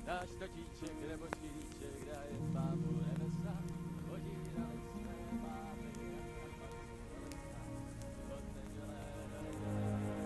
Dáš totíček nebo škýríček, hraje s bábou nebesa, podírali jsme báby a pak se kolesa, od neděle do neděle.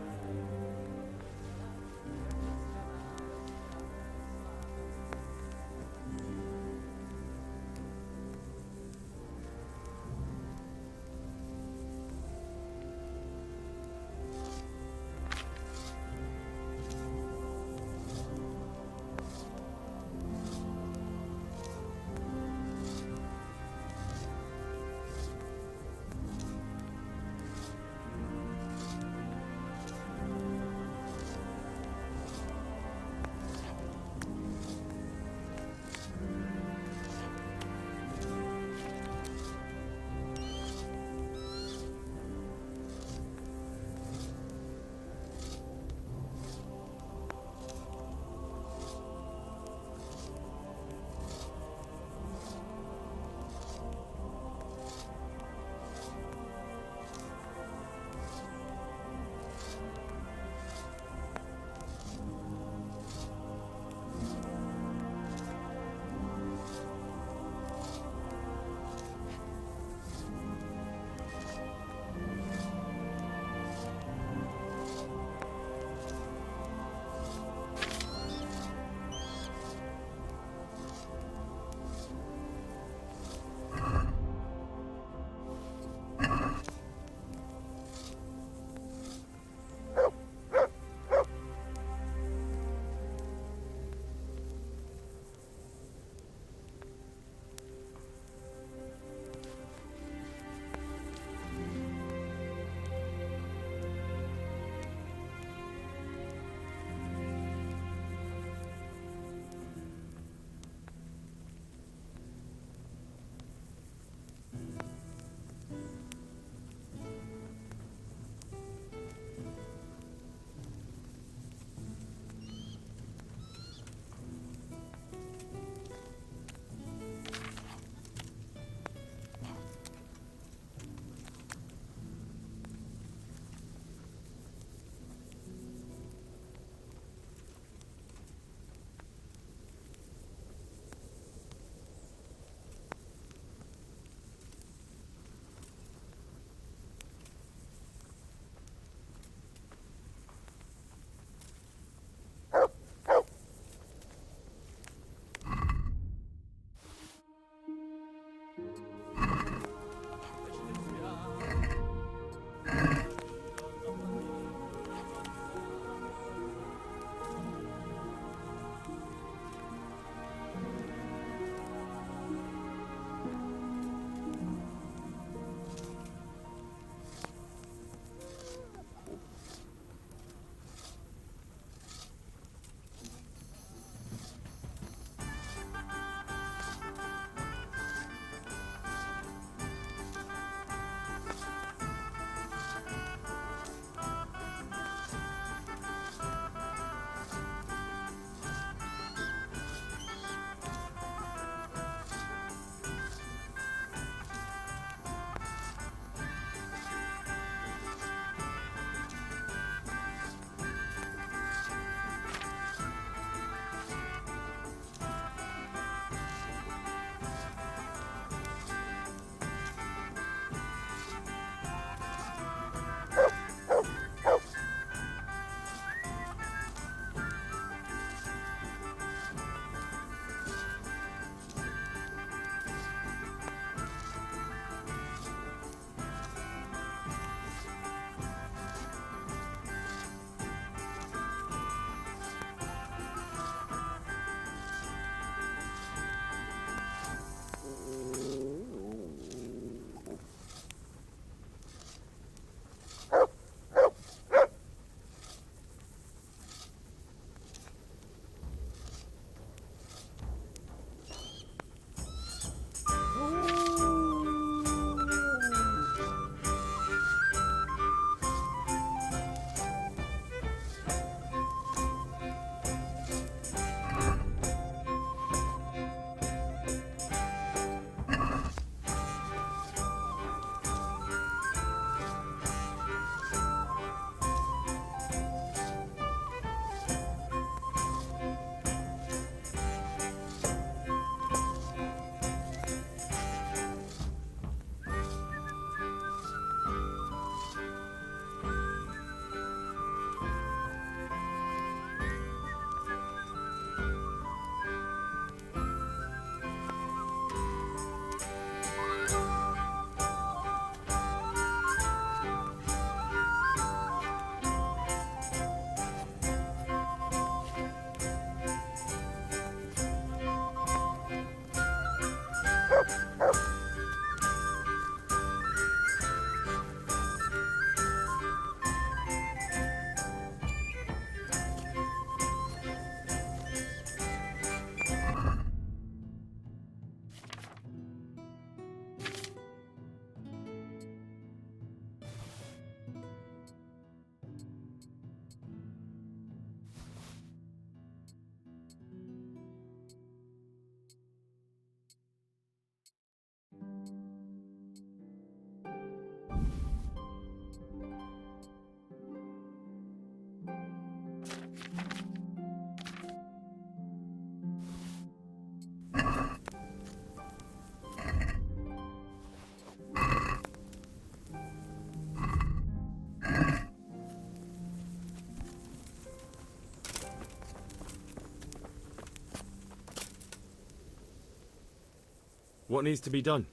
What needs to be done?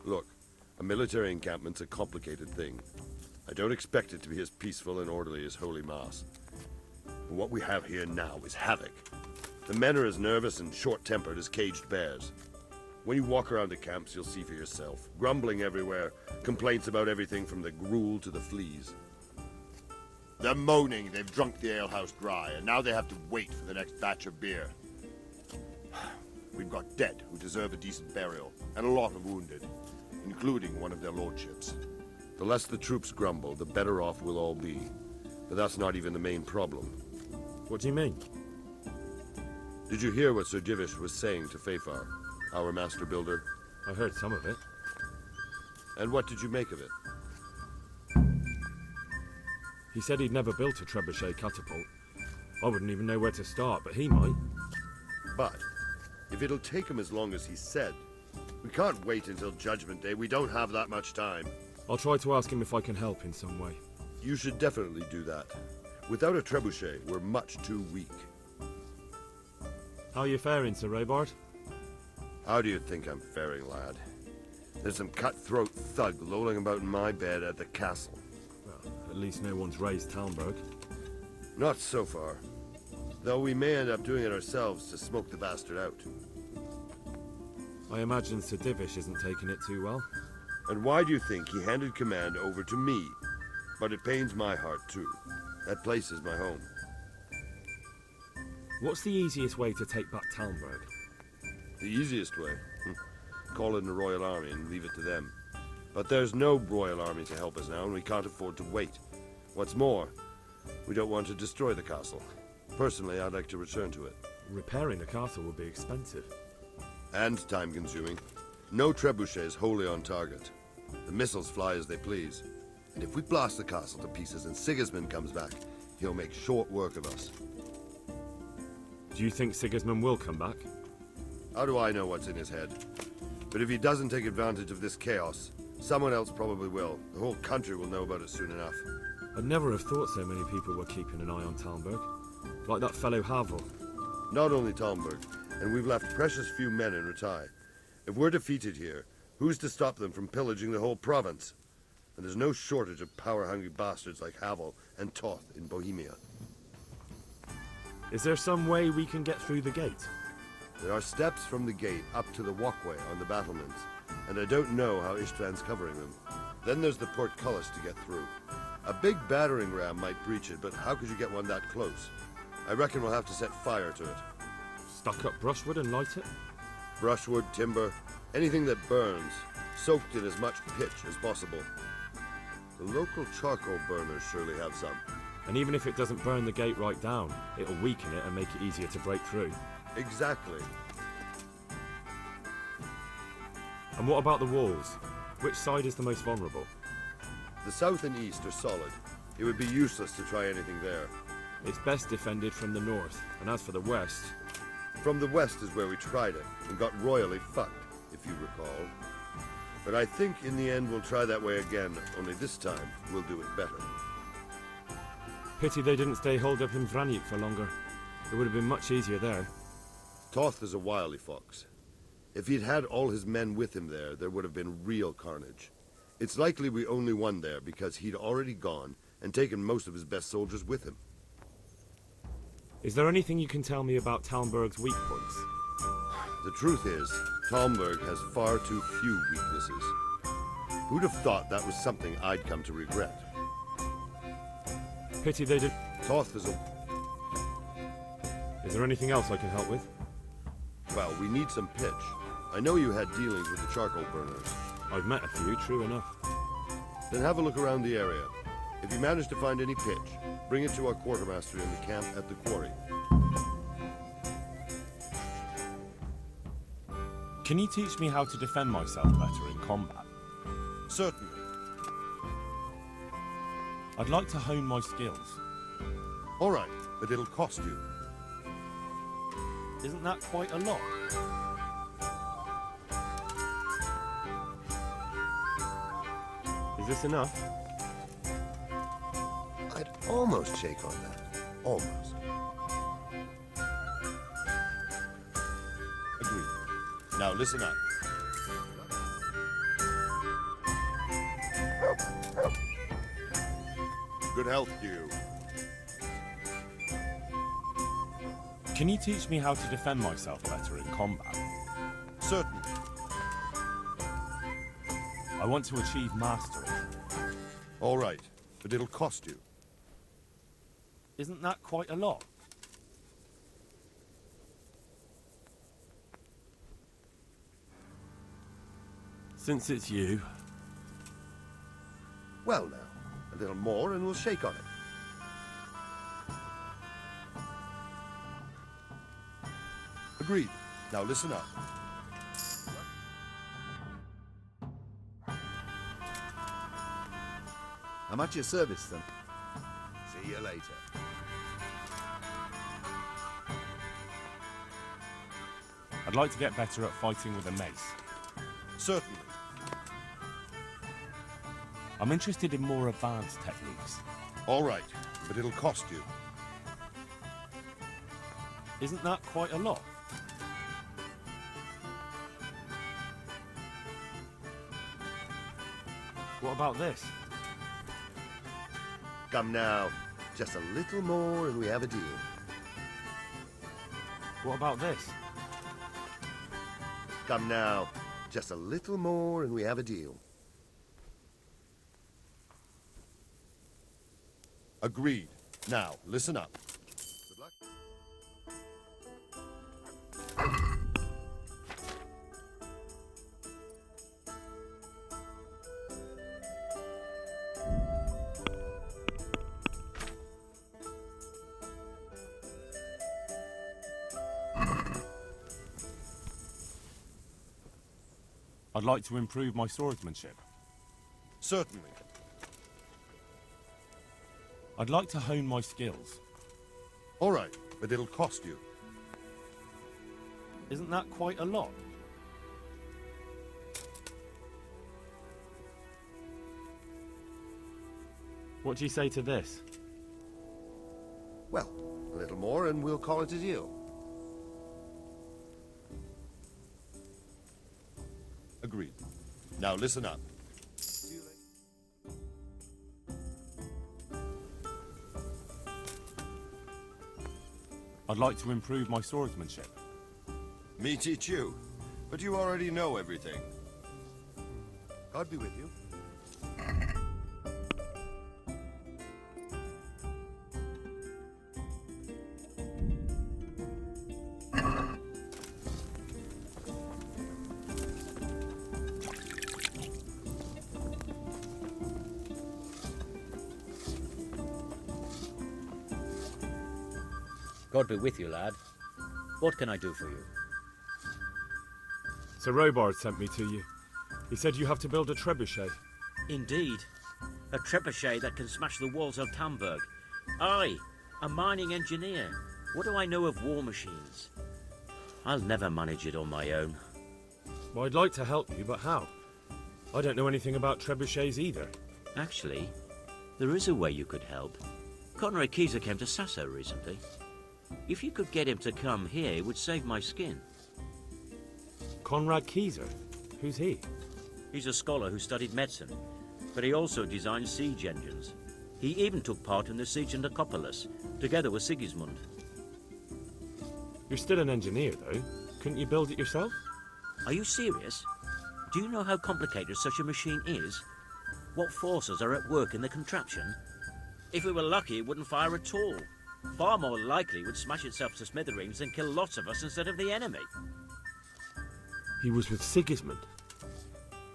Look, a military encampment's a complicated thing. I don't expect it to be as peaceful and orderly as Holy Mass. But what we have here now is havoc. The men are as nervous and short-tempered as caged bears. When you walk around the camps, you'll see for yourself. Grumbling everywhere, complaints about everything from the gruel to the fleas. They're moaning they've drunk the alehouse dry, and now they have to wait for the next batch of beer. We've got dead who deserve a decent burial, and a lot of wounded, including one of their lordships. The less the troops grumble, the better off we'll all be. But that's not even the main problem. What do you mean? Did you hear what Sir Divish was saying to Feifar, our master builder? I heard some of it. And what did you make of it? He said he'd never built a trebuchet catapult. I wouldn't even know where to start, but he might. But if it'll take him as long as he said, we can't wait until Judgment Day. We don't have that much time. I'll try to ask him if I can help in some way. You should definitely do that. Without a trebuchet, we're much too weak. How are you faring, Sir Raybard? How do you think I'm faring, lad? There's some cutthroat thug lolling about in my bed at the castle. Well, at least no one's raised Talmberg. Not so far. Though we may end up doing it ourselves to smoke the bastard out. I imagine Sir Divish isn't taking it too well. And why do you think he handed command over to me? But it pains my heart too. That place is my home. What's the easiest way to take back Talmberg? The easiest way? Call in the Royal Army and leave it to them. But there's no Royal Army to help us now, and we can't afford to wait. What's more, we don't want to destroy the castle. Personally, I'd like to return to it. Repairing a castle would be expensive. And time-consuming. No trebuchet is wholly on target. The missiles fly as they please. And if we blast the castle to pieces and Sigismund comes back, he'll make short work of us. Do you think Sigismund will come back? How do I know what's in his head? But if he doesn't take advantage of this chaos, someone else probably will. The whole country will know about it soon enough. I'd never have thought so many people were keeping an eye on Talmberg. Like that fellow Havel. Not only Talmberg, and we've left precious few men in Ratai. If we're defeated here, who's to stop them from pillaging the whole province? And there's no shortage of power-hungry bastards like Havel and Toth in Bohemia. Is there some way we can get through the gate? There are steps from the gate up to the walkway on the battlements, and I don't know how Ishtvan's covering them. Then there's the portcullis to get through. A big battering ram might breach it, but how could you get one that close? I reckon we'll have to set fire to it. Stuck up brushwood and light it? Brushwood, timber, anything that burns, soaked in as much pitch as possible. The local charcoal burners surely have some. And even if it doesn't burn the gate right down, it'll weaken it and make it easier to break through. Exactly. And what about the walls? Which side is the most vulnerable? The south and east are solid. It would be useless to try anything there. It's best defended from the north, and as for the west... From the west is where we tried it, and got royally fucked, if you recall. But I think in the end we'll try that way again, only this time we'll do it better. Pity they didn't stay holed up in Vranic for longer. It would have been much easier there. Toth is a wily fox. If he'd had all his men with him there would have been real carnage. It's likely we only won there because he'd already gone and taken most of his best soldiers with him. Is there anything you can tell me about Talmberg's weak points? The truth is, Talmberg has far too few weaknesses. Who'd have thought that was something I'd come to regret? Pity they didn't... Toth is a... Is there anything else I can help with? Well, we need some pitch. I know you had dealings with the charcoal burners. I've met a few, true enough. Then have a look around the area. If you manage to find any pitch, bring it to our quartermaster in the camp at the quarry. Can you teach me how to defend myself better in combat? Certainly. I'd like to hone my skills. All right, but it'll cost you. Isn't that quite a lot? Is this enough? I'd almost shake on that. Almost. Agreed. Now listen up. Good health to you. Can you teach me how to defend myself better in combat? Certainly. I want to achieve mastery. All right, but it'll cost you. Isn't that quite a lot? Since it's you. Well now, a little more and we'll shake on it. Agreed. Now listen up. I'm at your service, then. See you later. I'd like to get better at fighting with a mace. Certainly. I'm interested in more advanced techniques. All right, but it'll cost you. Isn't that quite a lot? What about this? Come now. Just a little more and we have a deal. What about this? Come now. Just a little more and we have a deal. Agreed. Now, listen up. Good luck. I'd like to improve my swordsmanship. Certainly. I'd like to hone my skills. All right, but it'll cost you. Isn't that quite a lot? What do you say to this? Well, a little more and we'll call it a deal. Agreed. Now listen up. I'd like to improve my swordsmanship. Me teach you, but you already know everything. God be with you. God be with you, lad. What can I do for you? Sir Robard sent me to you. He said you have to build a trebuchet. Indeed. A trebuchet that can smash the walls of Tamburg. I, a mining engineer. What do I know of war machines? I'll never manage it on my own. Well, I'd like to help you, but how? I don't know anything about trebuchets either. Actually, there is a way you could help. Conrad Keyser came to Sasso recently. If you could get him to come here, it would save my skin. Conrad Keyser? Who's he? He's a scholar who studied medicine, but he also designed siege engines. He even took part in the siege of Nicopolis, together with Sigismund. You're still an engineer, though. Couldn't you build it yourself? Are you serious? Do you know how complicated such a machine is? What forces are at work in the contraption? If we were lucky, it wouldn't fire at all. Far more likely, it would smash itself to smithereens and kill lots of us instead of the enemy. He was with Sigismund.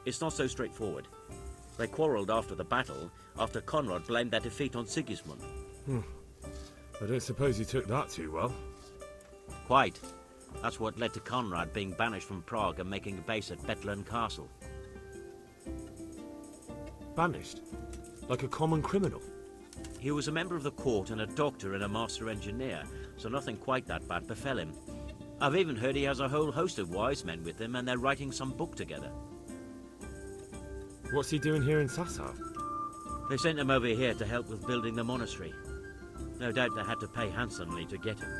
It's not so straightforward. They quarrelled after the battle, after Conrad blamed their defeat on Sigismund. I don't suppose he took that too well. Quite. That's what led to Conrad being banished from Prague and making a base at Bethlen Castle. Banished? Like a common criminal? He was a member of the court and a doctor and a master engineer, so nothing quite that bad befell him. I've even heard he has a whole host of wise men with him and they're writing some book together. What's he doing here in Sasau? They sent him over here to help with building the monastery. No doubt they had to pay handsomely to get him.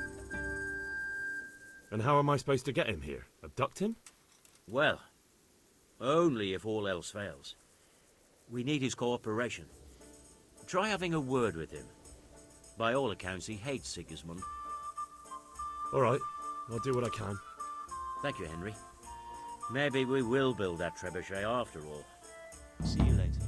And how am I supposed to get him here? Abduct him? Well, only if all else fails. We need his cooperation. Try having a word with him. By all accounts, he hates Sigismund. All right, I'll do what I can. Thank you, Henry. Maybe we will build that trebuchet after all. See you later.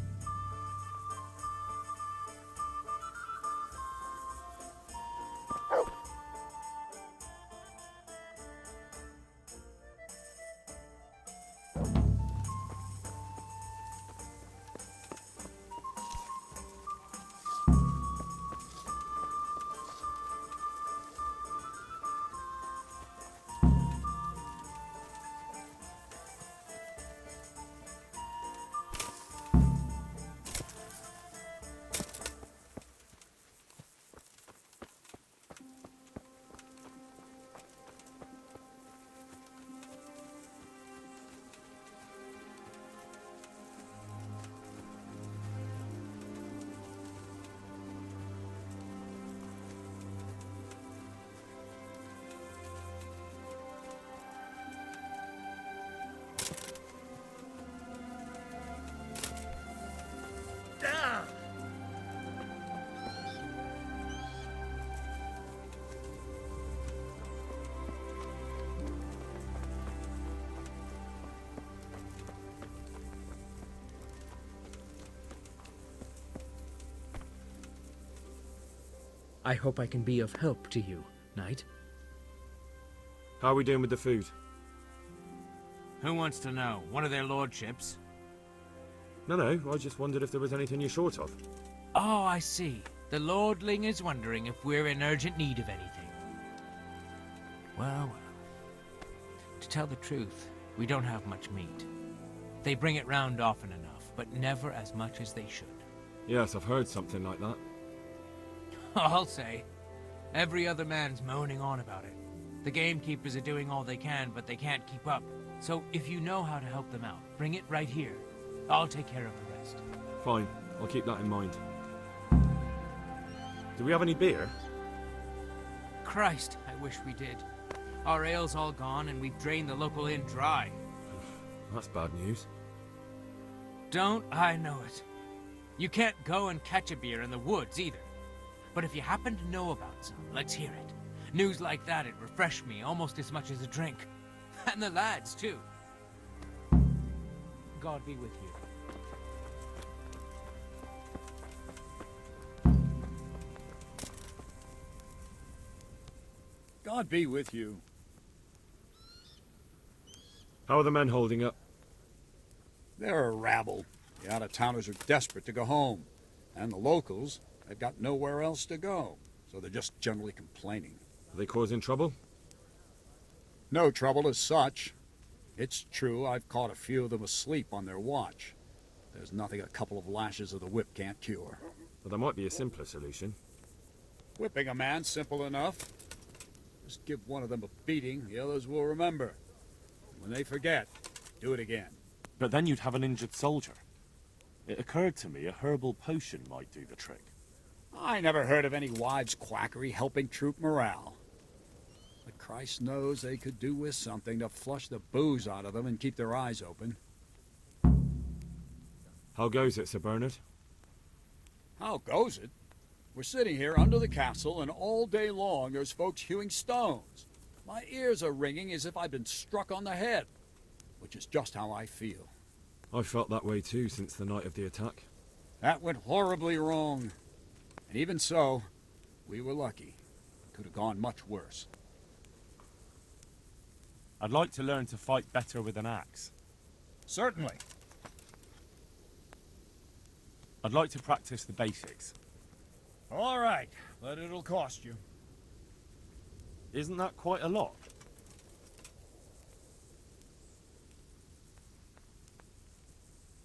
I hope I can be of help to you, Knight. How are we doing with the food? Who wants to know? One of their lordships? No, I just wondered if there was anything you're short of. Oh, I see. The lordling is wondering if we're in urgent need of anything. Well. To tell the truth, we don't have much meat. They bring it round often enough, but never as much as they should. Yes, I've heard something like that. I'll say. Every other man's moaning on about it. The gamekeepers are doing all they can, but they can't keep up. So if you know how to help them out, bring it right here. I'll take care of the rest. Fine, I'll keep that in mind. Do we have any beer? Christ, I wish we did. Our ale's all gone, and we've drained the local inn dry. That's bad news. Don't I know it? You can't go and catch a beer in the woods, either. But if you happen to know about some, let's hear it. News like that'd refresh me almost as much as a drink. And the lads, too. God be with you. God be with you. How are the men holding up? They're a rabble. The out-of-towners are desperate to go home. And the locals, they've got nowhere else to go. So they're just generally complaining. Are they causing trouble? No trouble as such. It's true I've caught a few of them asleep on their watch. There's nothing a couple of lashes of the whip can't cure. Well, there might be a simpler solution. Whipping a man, simple enough. Just give one of them a beating, the others will remember. When they forget, do it again. But then you'd have an injured soldier. It occurred to me a herbal potion might do the trick. I never heard of any wives' quackery helping troop morale. But Christ knows they could do with something to flush the booze out of them and keep their eyes open. How goes it, Sir Bernard? How goes it? We're sitting here under the castle, and all day long there's folks hewing stones. My ears are ringing as if I'd been struck on the head, which is just how I feel. I've felt that way too since the night of the attack. That went horribly wrong. And even so, we were lucky. It could have gone much worse. I'd like to learn to fight better with an axe. Certainly. I'd like to practice the basics. All right, but it'll cost you. Isn't that quite a lot?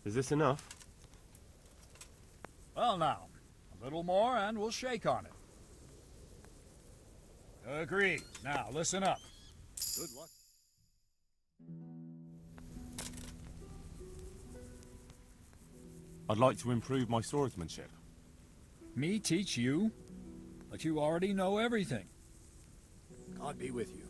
Is this enough? Well now, a little more and we'll shake on it. Agreed. Now, listen up. Good luck. I'd like to improve my swordsmanship. Me teach you? But you already know everything. God be with you.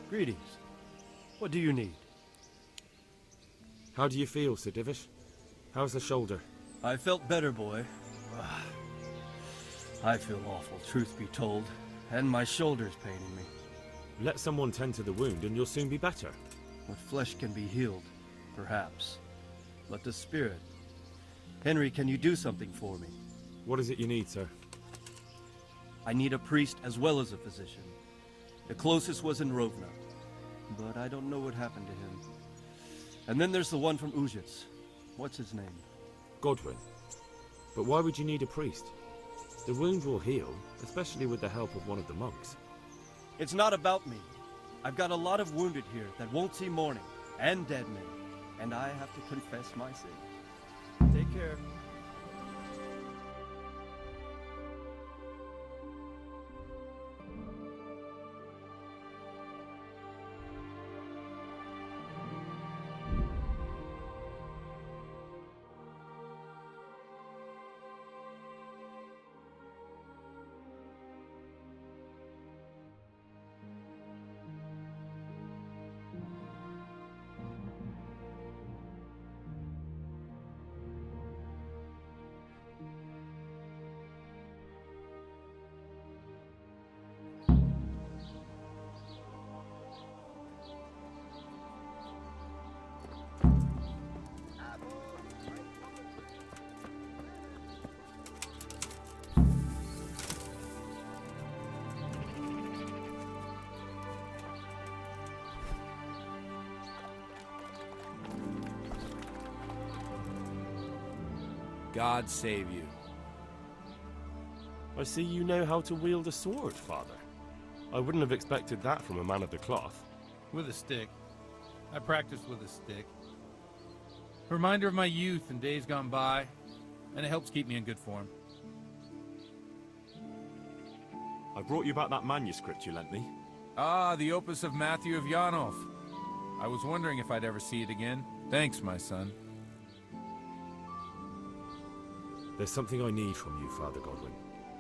Greetings. What do you need? How do you feel, Sir Divish? How's the shoulder? I felt better, boy. I feel awful, truth be told, and my shoulder's paining me. Let someone tend to the wound and you'll soon be better. The flesh can be healed, perhaps, but the spirit... Henry, can you do something for me? What is it you need, sir? I need a priest as well as a physician. The closest was in Rovna, but I don't know what happened to him. And then there's the one from Ujits. What's his name? Godwin. But why would you need a priest? The wound will heal, especially with the help of one of the monks. It's not about me. I've got a lot of wounded here that won't see morning, and dead men, and I have to confess my sin. Take care. God save you. I see you know how to wield a sword, Father. I wouldn't have expected that from a man of the cloth. With a stick. I practice with a stick. Reminder of my youth and days gone by, and it helps keep me in good form. I brought you back that manuscript you lent me. Ah, the opus of Matthew of Yanov. I was wondering if I'd ever see it again. Thanks, my son. There's something I need from you, Father Godwin.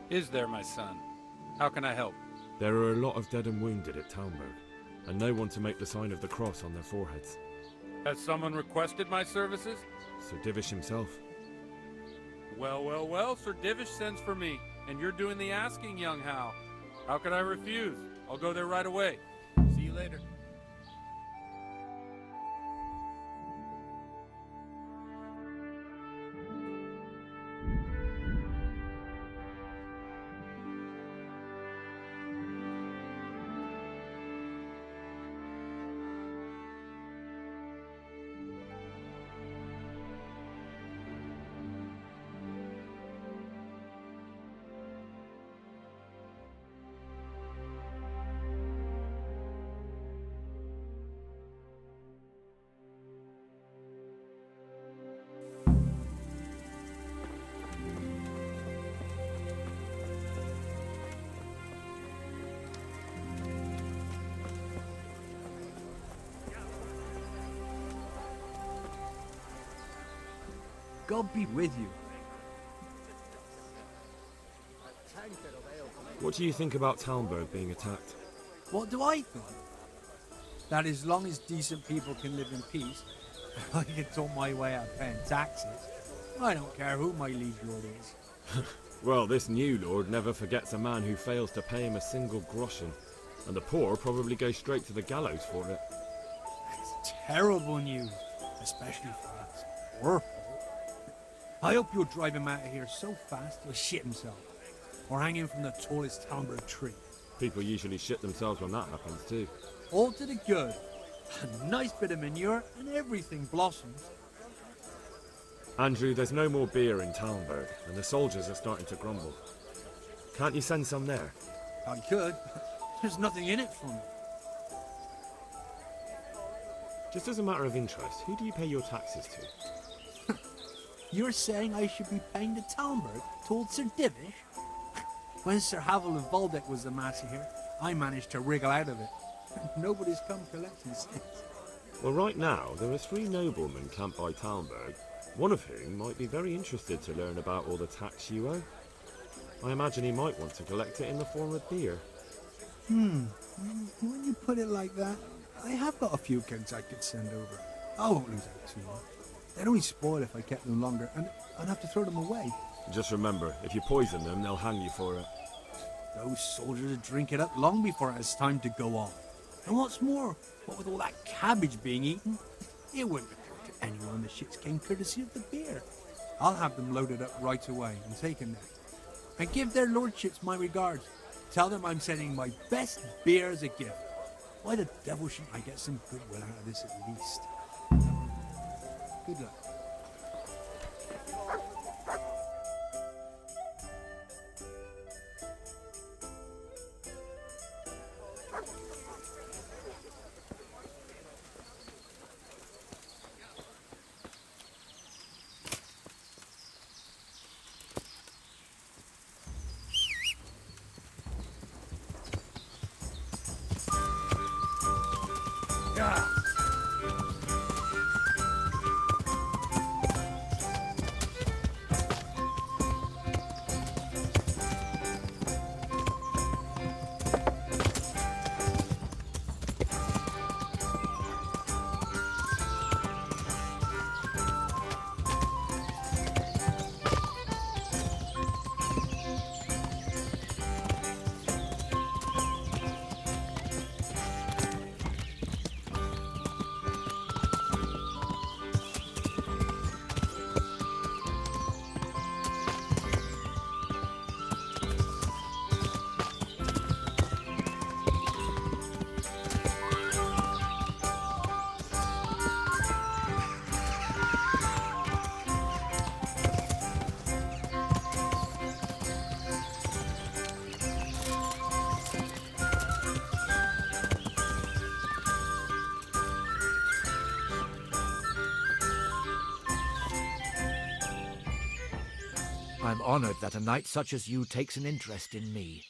Is there, my son? How can I help? There are a lot of dead and wounded at Talmberg, and no one to make the sign of the cross on their foreheads. Has someone requested my services? Sir Divish himself. Well, well, well, Sir Divish sends for me, and you're doing the asking, young Hal. How could I refuse? I'll go there right away. See you later. God be with you. What do you think about Talmberg being attacked? What do I think? That as long as decent people can live in peace, I can talk my way out of paying taxes. I don't care who my liege lord is. Well, this new lord never forgets a man who fails to pay him a single groschen, and the poor probably go straight to the gallows for it. It's terrible news, especially for us. Poor folk. I hope you'll drive him out of here so fast he'll shit himself, or hang him from the tallest Talmberg tree. People usually shit themselves when that happens too. All to the good. A nice bit of manure and everything blossoms. Andrew, there's no more beer in Talmberg, and the soldiers are starting to grumble. Can't you send some there? I could. There's nothing in it for me. Just as a matter of interest, who do you pay your taxes to? You're saying I should be paying to Talmberg told Sir Divish? When Sir Havel of Waldeck was the master here, I managed to wriggle out of it. Nobody's come collecting since. Well, right now, there are 3 noblemen camped by Talmberg, one of whom might be very interested to learn about all the tax you owe. I imagine he might want to collect it in the form of beer. When you put it like that, I have got a few kegs I could send over. I won't lose out too much. They'd only spoil if I kept them longer, and I'd have to throw them away. Just remember, if you poison them, they'll hang you for it. Those soldiers would drink it up long before it has time to go off. And what's more, what with all that cabbage being eaten, it wouldn't occur to anyone the shits came courtesy of the beer. I'll have them loaded up right away and taken there. And give their lordships my regards. Tell them I'm sending my best beer as a gift. Why the devil shouldn't I get some goodwill out of this at least? Good luck. I'm honored that a knight such as you takes an interest in me.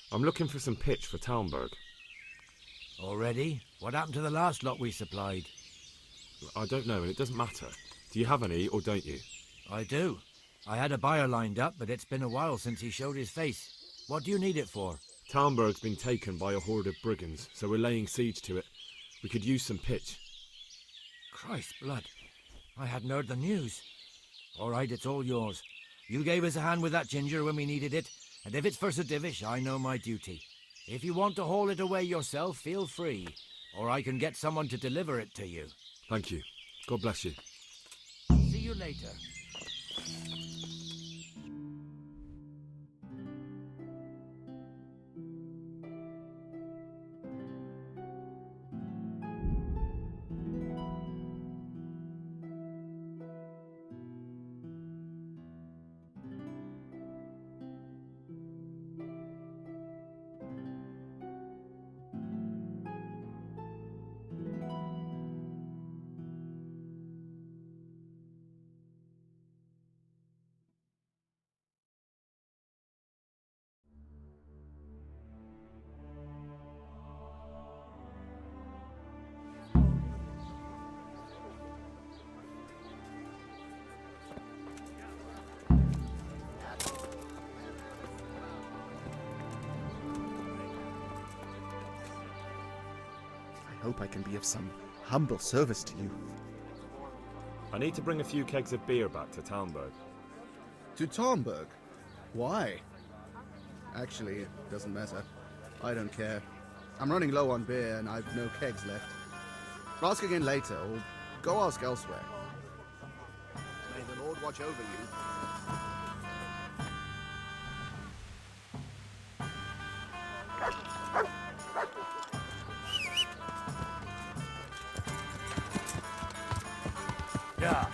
I'm looking for some pitch for Talmberg. Already? What happened to the last lot we supplied? I don't know, and it doesn't matter. Do you have any, or don't you? I do. I had a buyer lined up, but it's been a while since he showed his face. What do you need it for? Talmberg's been taken by a horde of brigands, so we're laying siege to it. We could use some pitch. Christ's blood. I hadn't heard the news. All right, it's all yours. You gave us a hand with that ginger when we needed it, and if it's for Sir Divish, I know my duty. If you want to haul it away yourself, feel free, or I can get someone to deliver it to you. Thank you. God bless you. See you later. I hope I can be of some humble service to you. I need to bring a few kegs of beer back to Talmberg. To Talmberg? Why? Actually, it doesn't matter. I don't care. I'm running low on beer and I've no kegs left. Ask again later, or go ask elsewhere. May the Lord watch over you. Yeah.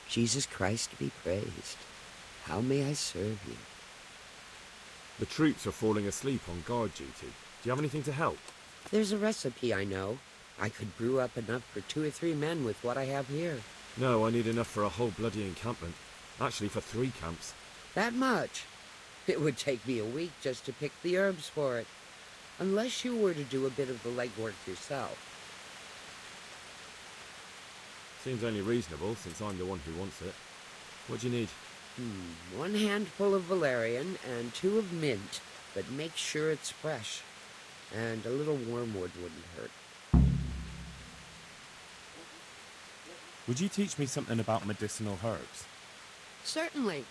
Jesus Christ be praised. How may I serve you? The troops are falling asleep on guard duty. Do you have anything to help? There's a recipe I know. I could brew up enough for 2 or 3 men with what I have here. No, I need enough for a whole bloody encampment. Actually, for 3 camps. That much? It would take me a week just to pick the herbs for it. Unless you were to do a bit of the legwork yourself. Seems only reasonable, since I'm the one who wants it. What do you need? 1 handful of valerian and 2 of mint, but make sure it's fresh. And a little wormwood wouldn't hurt. Would you teach me something about medicinal herbs? Certainly.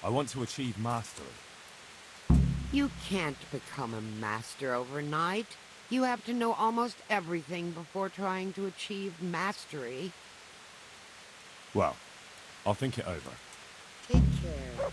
I want to achieve mastery. You can't become a master overnight. You have to know almost everything before trying to achieve mastery. Well, I'll think it over. Take care.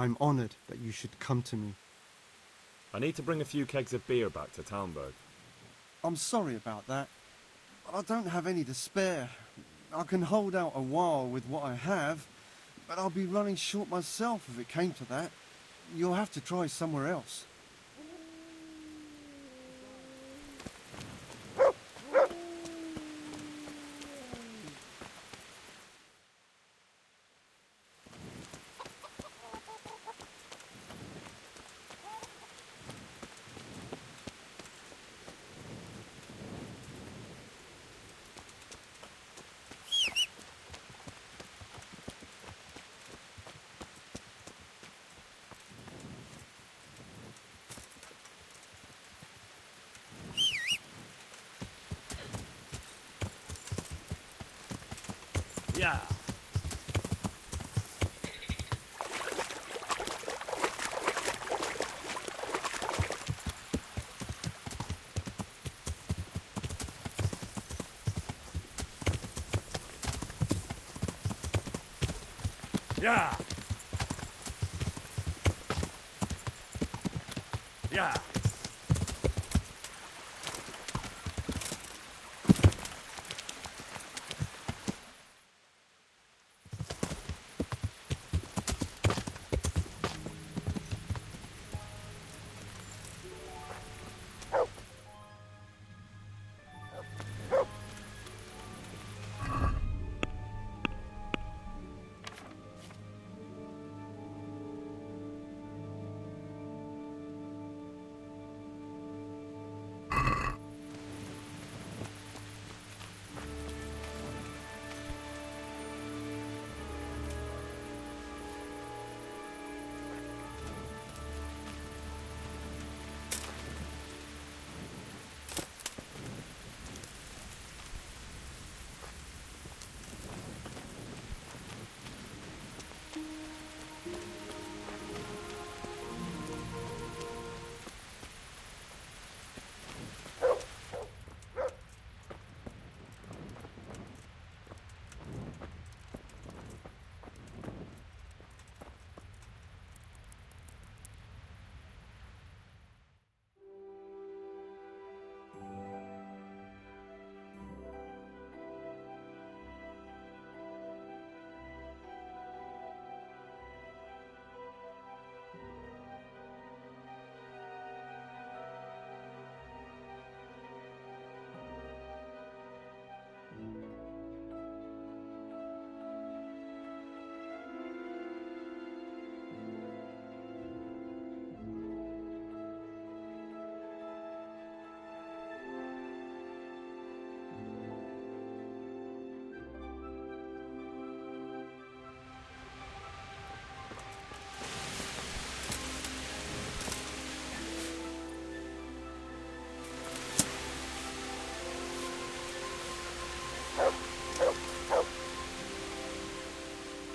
I'm honored that you should come to me. I need to bring a few kegs of beer back to Talmberg. I'm sorry about that, but I don't have any to spare. I can hold out a while with what I have, but I'll be running short myself if it came to that. You'll have to try somewhere else. Yeah. Yeah. Yeah.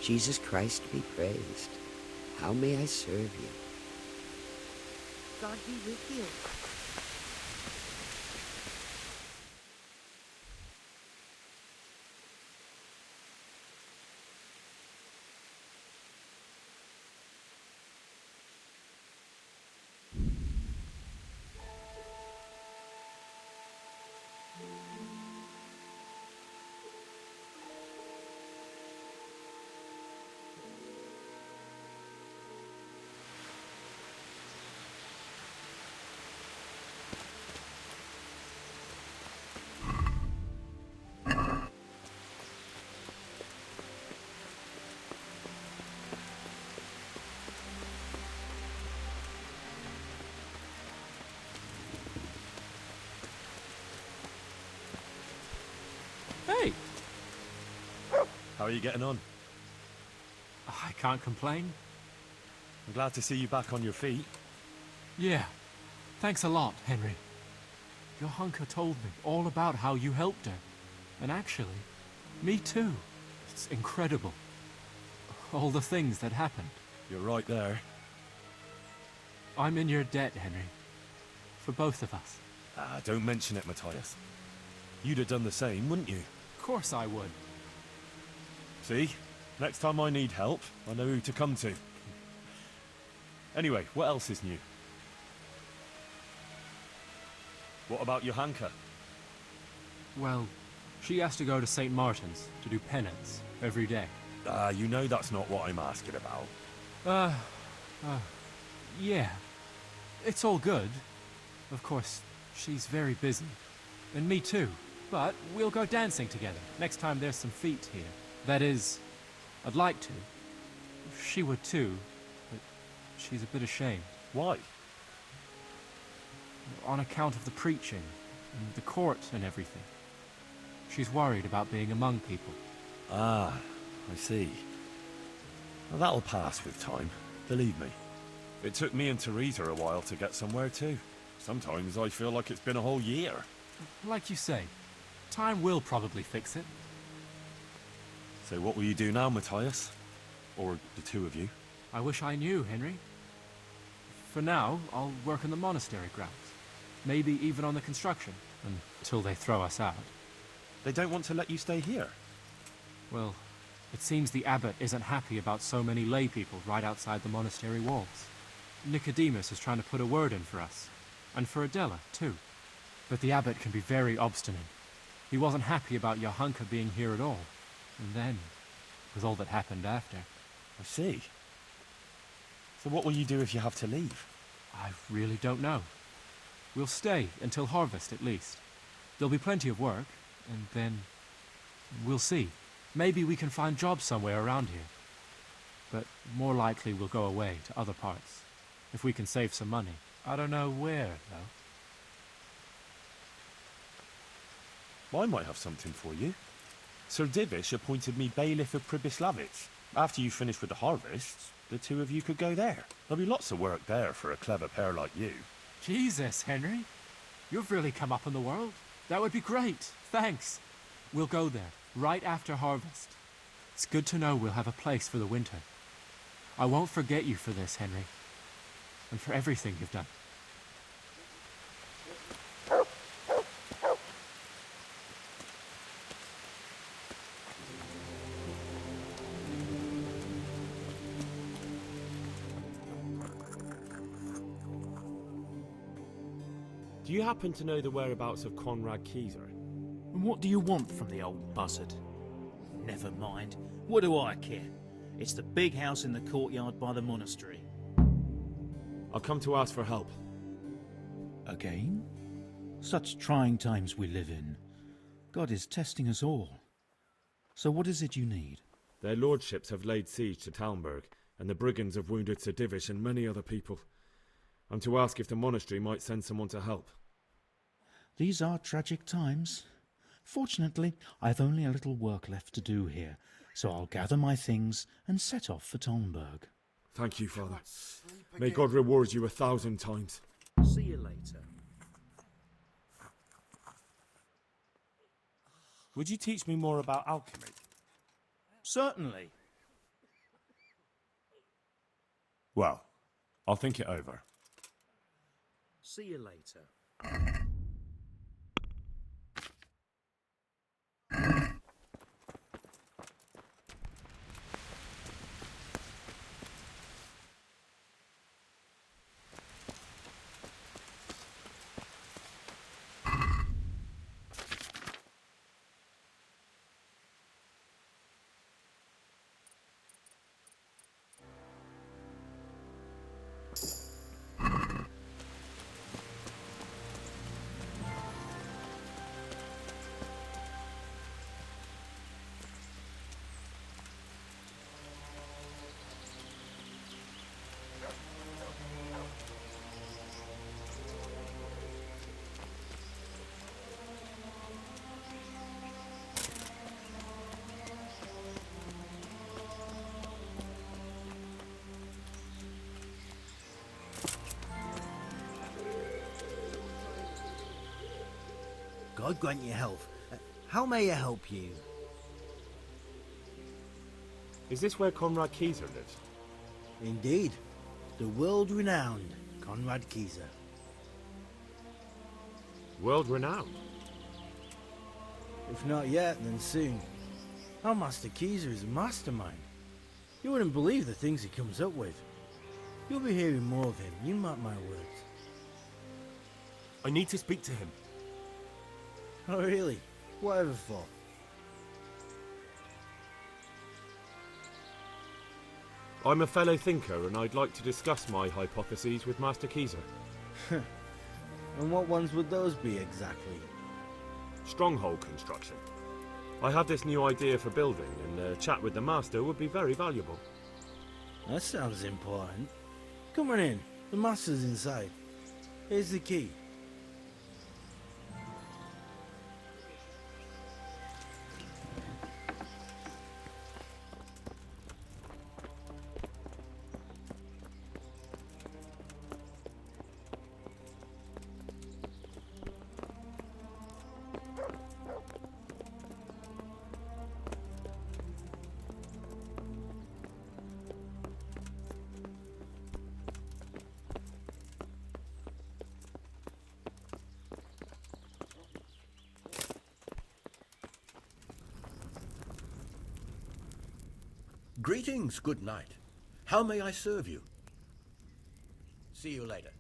Jesus Christ be praised. How may I serve you? God be with you. Hey! How are you getting on? I can't complain. I'm glad to see you back on your feet. Yeah. Thanks a lot, Henry. Your hunker told me all about how you helped her. And actually, me too. It's incredible. All the things that happened. You're right there. I'm in your debt, Henry. For both of us. Ah, don't mention it, Matthias. You'd have done the same, wouldn't you? Of course I would. See? Next time I need help, I know who to come to. Anyway, what else is new? What about Johanka? Well, she has to go to St. Martin's to do penance every day. You know that's not what I'm asking about. Yeah. It's all good. Of course, she's very busy. And me too. But we'll go dancing together next time there's some feet here. That is, I'd like to. She would too, but she's a bit ashamed. Why? On account of the preaching, and the court and everything. She's worried about being among people. Ah, I see. Well, that'll pass with time, believe me. It took me and Teresa a while to get somewhere too. Sometimes I feel like it's been a whole year. Like you say, time will probably fix it. So what will you do now, Matthias? Or the two of you? I wish I knew, Henry. For now, I'll work in the monastery grounds. Maybe even on the construction, until they throw us out. They don't want to let you stay here? Well, it seems the abbot isn't happy about so many lay people right outside the monastery walls. Nicodemus is trying to put a word in for us, and for Adela, too. But the abbot can be very obstinate. He wasn't happy about Johanka being here at all. And then, with all that happened after. I see. So what will you do if you have to leave? I really don't know. We'll stay until harvest, at least. There'll be plenty of work, and then we'll see. Maybe we can find jobs somewhere around here. But more likely we'll go away to other parts, if we can save some money. I don't know where, though. I might have something for you. Sir Divish appointed me bailiff of Pribyslavitz. After you finish with the harvest, the two of you could go there. There'll be lots of work there for a clever pair like you. Jesus, Henry. You've really come up in the world. That would be great. Thanks. We'll go there, right after harvest. It's good to know we'll have a place for the winter. I won't forget you for this, Henry. And for everything you've done. Do you happen to know the whereabouts of Conrad Kieser? And what do you want from the old buzzard? Never mind. What do I care? It's the big house in the courtyard by the monastery. I'll come to ask for help. Again? Such trying times we live in. God is testing us all. So what is it you need? Their lordships have laid siege to Talmberg, and the brigands have wounded Sir Divish and many other people. I'm to ask if the monastery might send someone to help. These are tragic times. Fortunately, I've only a little work left to do here, so I'll gather my things and set off for Talmberg. Thank you, Father. May God reward you 1,000 times. See you later. Would you teach me more about alchemy? Certainly. Well, I'll think it over. See you later. God grant you health. How may I help you? Is this where Conrad Kieser lives? Indeed. The world-renowned Conrad Kieser. World-renowned? If not yet, then soon. Our Master Kieser is a mastermind. You wouldn't believe the things he comes up with. You'll be hearing more of him, you mark my words. I need to speak to him. Oh, really? Whatever for? I'm a fellow thinker and I'd like to discuss my hypotheses with Master Keyser. And what ones would those be exactly? Stronghold construction. I have this new idea for building and a chat with the Master would be very valuable. That sounds important. Come on in. The master's inside. Here's the key. Greetings, good knight. How may I serve you? See you later.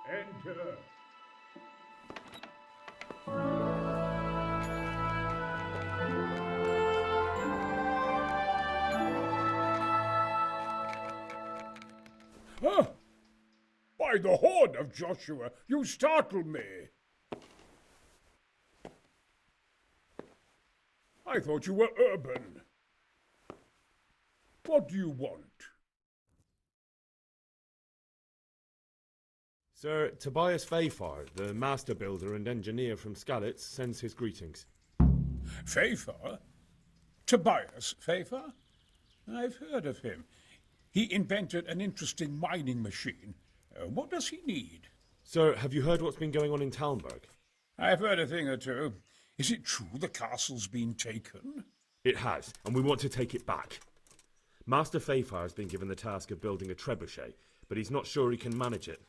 Enter. Huh? By the horn of Joshua, you startle me. I thought you were urban. What do you want? Sir, Tobias Fayfar, the master builder and engineer from Skalitz, sends his greetings. Fayfar? Tobias Fayfar? I've heard of him. He invented an interesting mining machine. What does he need? Sir, have you heard what's been going on in Talmberg? I've heard a thing or two. Is it true the castle's been taken? It has, and we want to take it back. Master Fayfar has been given the task of building a trebuchet, but he's not sure he can manage it.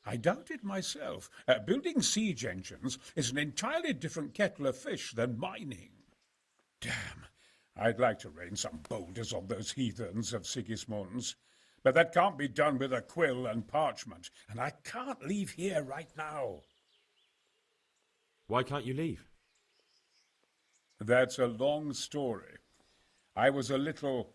I doubt it myself. Building siege engines is an entirely different kettle of fish than mining. Damn, I'd like to rain some boulders on those heathens of Sigismund's. But that can't be done with a quill and parchment, and I can't leave here right now. Why can't you leave? That's a long story. I was a little,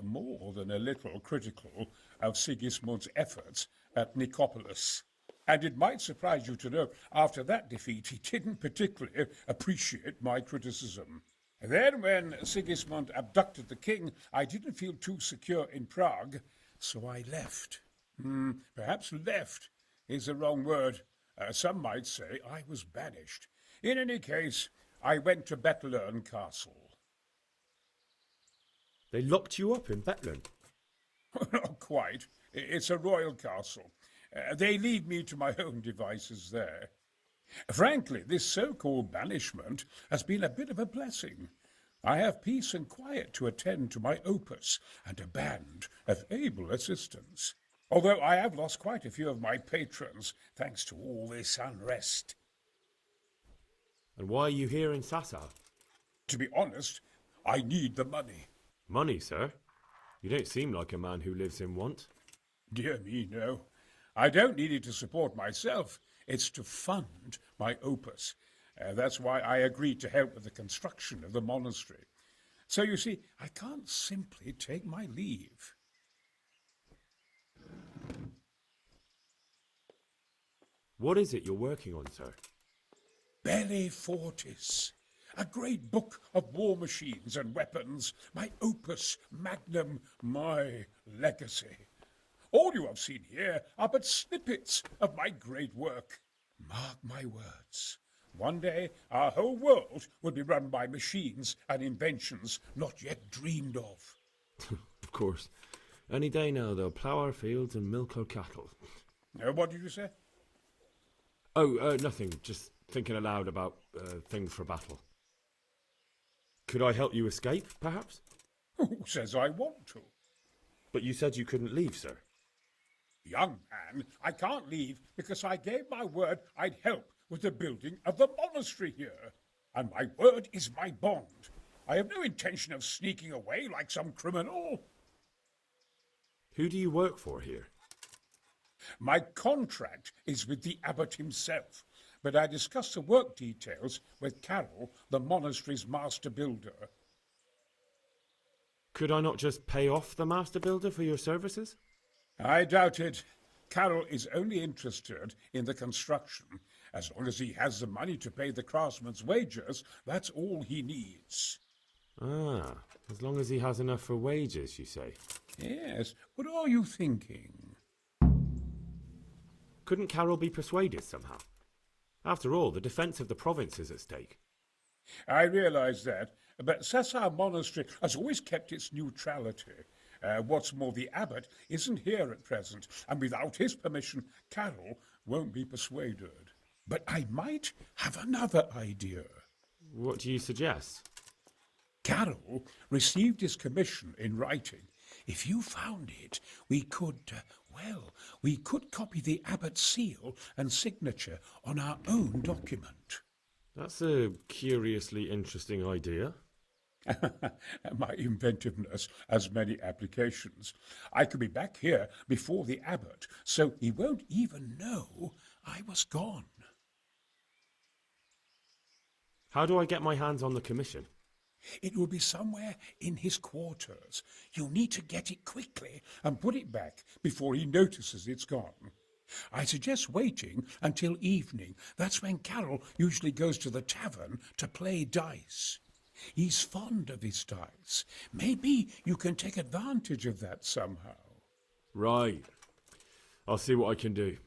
more than a little, critical of Sigismund's efforts at Nicopolis. And it might surprise you to know, after that defeat, he didn't particularly appreciate my criticism. Then, when Sigismund abducted the king, I didn't feel too secure in Prague, so I left. Perhaps left is the wrong word. Some might say I was banished. In any case, I went to Bethlern Castle. They locked you up in Bethlern? Not quite. It's a royal castle. They leave me to my own devices there. Frankly, this so-called banishment has been a bit of a blessing. I have peace and quiet to attend to my opus and a band of able assistants. Although I have lost quite a few of my patrons, thanks to all this unrest. And why are you here in Sassa? To be honest, I need the money. Money, sir? You don't seem like a man who lives in want. Dear me, no. I don't need it to support myself. It's to fund my opus. That's why I agreed to help with the construction of the monastery. So you see, I can't simply take my leave. What is it you're working on, sir? Belli Fortis, a great book of war machines and weapons, my opus magnum, my legacy. All you have seen here are but snippets of my great work. Mark my words. One day, our whole world will be run by machines and inventions not yet dreamed of. Of course. Any day now, they'll plough our fields and milk our cattle. What did you say? Oh, nothing. Just thinking aloud about things for battle. Could I help you escape, perhaps? Who says I want to? But you said you couldn't leave, sir. Young man, I can't leave because I gave my word I'd help with the building of the monastery here. and my word is my bond. I have no intention of sneaking away like some criminal. Who do you work for here? My contract is with the abbot himself, but I discussed the work details with Carol, the monastery's master builder. Could I not just pay off the master builder for your services? I doubt it. Carol is only interested in the construction. As long as he has the money to pay the craftsman's wages, that's all he needs. Ah, as long as he has enough for wages, you say? Yes. What are you thinking? Couldn't Carol be persuaded somehow? After all, the defence of the province is at stake. I realize that, but Sessar Monastery has always kept its neutrality. What's more, the abbot isn't here at present, and without his permission, Carol won't be persuaded. But I might have another idea. What do you suggest? Carol received his commission in writing. If you found it, we could copy the abbot's seal and signature on our own document. That's a curiously interesting idea. My inventiveness has many applications. I could be back here before the abbot, so he won't even know I was gone. How do I get my hands on the commission? It will be somewhere in his quarters. You'll need to get it quickly and put it back before he notices it's gone. I suggest waiting until evening. That's when Carol usually goes to the tavern to play dice. He's fond of his dice. Maybe you can take advantage of that somehow. Right. I'll see what I can do.